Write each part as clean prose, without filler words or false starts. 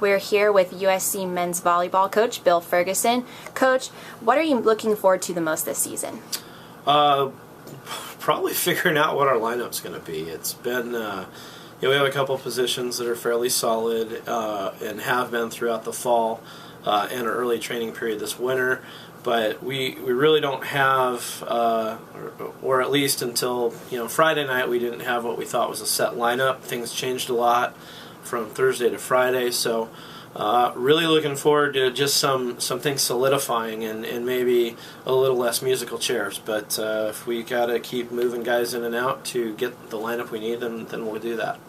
We're here with USC men's volleyball coach Bill Ferguson. Coach, what are you looking forward to the most this season? Probably figuring out what our lineup's going to be. It's been, we have a couple positions that are fairly solid and have been throughout the fall and our early training period this winter. But we really don't have, or at least until Friday night, we didn't have what we thought was a set lineup. Things changed a lot from Thursday to Friday, so really looking forward to just some things solidifying and maybe a little less musical chairs. But if we got to keep moving guys in and out to get the lineup we need, then we'll do that.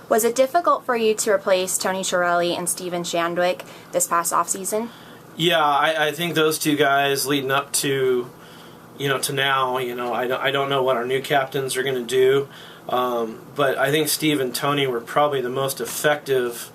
Was it difficult for you to replace Tony Chiarelli and Steven Shandwick this past offseason? Yeah, I think those two guys leading up to, to now, I don't know what our new captains are going to do, but I think Steve and Tony were probably the most effective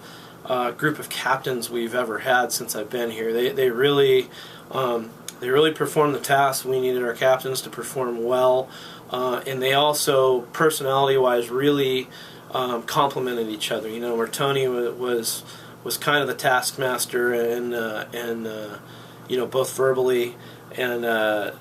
group of captains we've ever had since I've been here. They really performed the task we needed our captains to perform well, and they also, personality-wise, really complemented each other. Where Tony was kind of the taskmaster and both verbally, and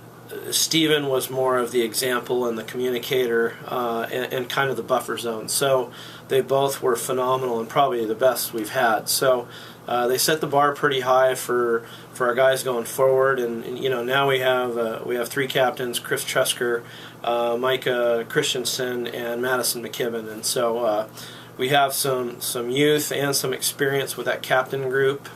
Steven was more of the example and the communicator and kind of the buffer zone. So they both were phenomenal and probably the best we've had. So they set the bar pretty high for our guys going forward. And now we have three captains: Chris Tresker, Micah Christensen, and Madison McKibben. And so we have some youth and some experience with that captain group,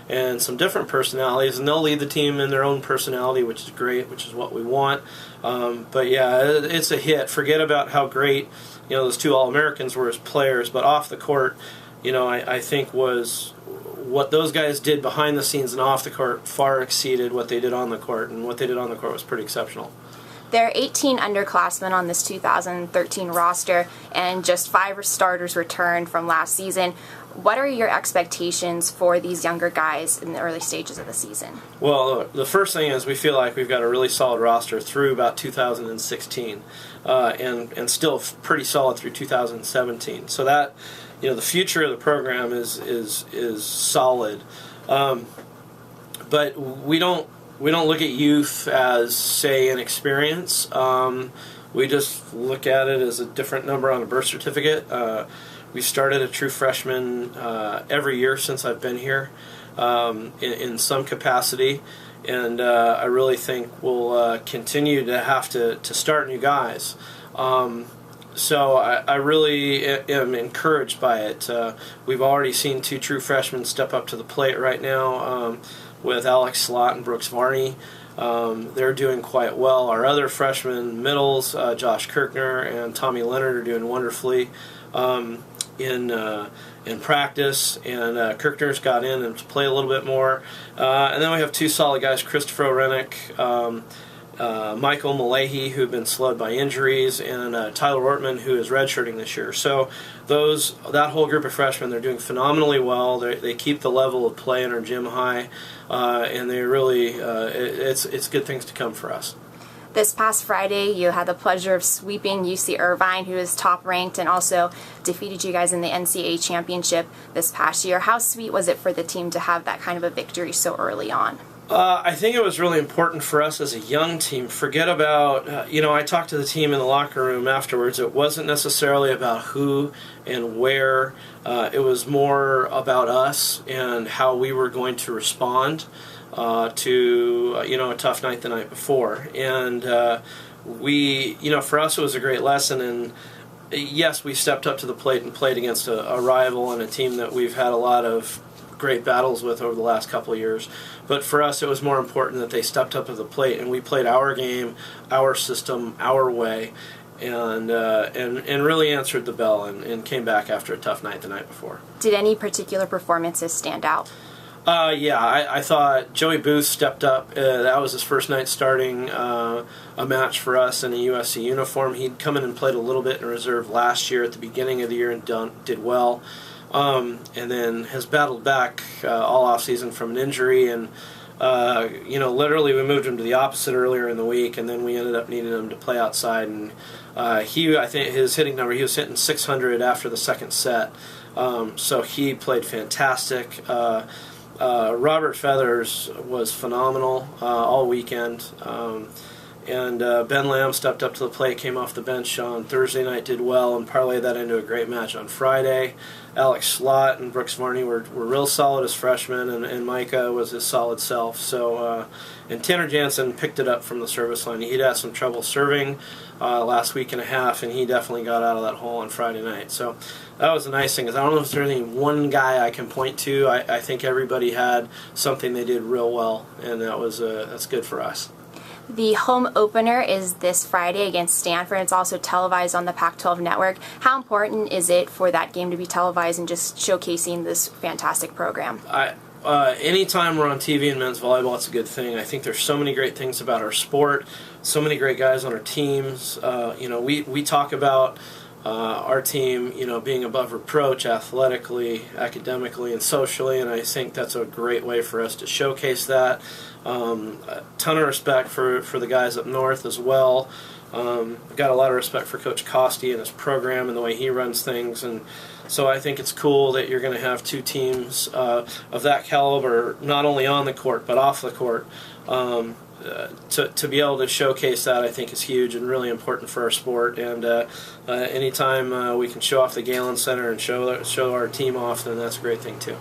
and some different personalities, and they'll lead the team in their own personality, which is great, which is what we want. But yeah, it's a hit. Forget about how great those two All-Americans were as players, but off the court, I think was what those guys did behind the scenes and off the court far exceeded what they did on the court, and what they did on the court was pretty exceptional. There are 18 underclassmen on this 2013 roster, and just 5 starters returned from last season. What are your expectations for these younger guys in the early stages of the season? Well, the first thing is we feel like we've got a really solid roster through about 2016, and still pretty solid through 2017. So that, the future of the program is solid, but we don't look at youth as, say, an experience. We just look at it as a different number on a birth certificate. We started a true freshman every year since I've been here in some capacity, and I really think we'll continue to have to start new guys. So I really am encouraged by it. We've already seen 2 true freshmen step up to the plate right now, with Alex Slott and Brooks Varney. They're doing quite well. Our other freshmen, middles, Josh Kirkner and Tommy Leonard, are doing wonderfully in practice, and Kirkner's got in and to play a little bit more. And then we have 2 solid guys, Christopher Rennick, Michael Malahy, who've been slowed by injuries, and Tyler Ortman, who is redshirting this year. So that whole group of freshmen, they're doing phenomenally well. They keep the level of play in our gym high, and they really it's good things to come for us. This past Friday, you had the pleasure of sweeping UC Irvine, who is top ranked, and also defeated you guys in the NCAA championship this past year. How sweet was it for the team to have that kind of a victory so early on? I think it was really important for us as a young team. Forget about, I talked to the team in the locker room afterwards. It wasn't necessarily about who and where. It was more about us and how we were going to respond to, a tough night the night before. And for us it was a great lesson. And yes, we stepped up to the plate and played against a rival and a team that we've had a lot of great battles with over the last couple of years. But for us, it was more important that they stepped up to the plate and we played our game, our system, our way, and really answered the bell and came back after a tough night the night before. Did any particular performances stand out? I thought Joey Booth stepped up. That was his first night starting a match for us in a USC uniform. He'd come in and played a little bit in reserve last year at the beginning of the year and did well. And then has battled back all offseason from an injury, and literally we moved him to the opposite earlier in the week, and then we ended up needing him to play outside. And I think his hitting number, he was hitting 600 after the second set, So he played fantastic. Robert Feathers was phenomenal all weekend. And Ben Lamb stepped up to the plate, came off the bench on Thursday night, did well, and parlayed that into a great match on Friday. Alex Slott and Brooks Varney were real solid as freshmen, and Micah was his solid self. So, and Tanner Jansen picked it up from the service line. He'd had some trouble serving last week and a half, and he definitely got out of that hole on Friday night. So that was the nice thing. Is I don't know if there's any one guy I can point to. I think everybody had something they did real well, and that's good for us. The home opener is this Friday against Stanford. It's also televised on the Pac-12 network. How important is it for that game to be televised and just showcasing this fantastic program? Anytime we're on TV in men's volleyball, it's a good thing. I think there's so many great things about our sport, so many great guys on our teams. We talk about our team, being above reproach athletically, academically, and socially, and I think that's a great way for us to showcase that. A ton of respect for the guys up north as well. I've got a lot of respect for Coach Costi and his program and the way he runs things, and so I think it's cool that you're going to have two teams of that caliber, not only on the court but off the court. To be able to showcase that, I think, is huge and really important for our sport. And anytime we can show off the Galen Center and show our team off, then that's a great thing too.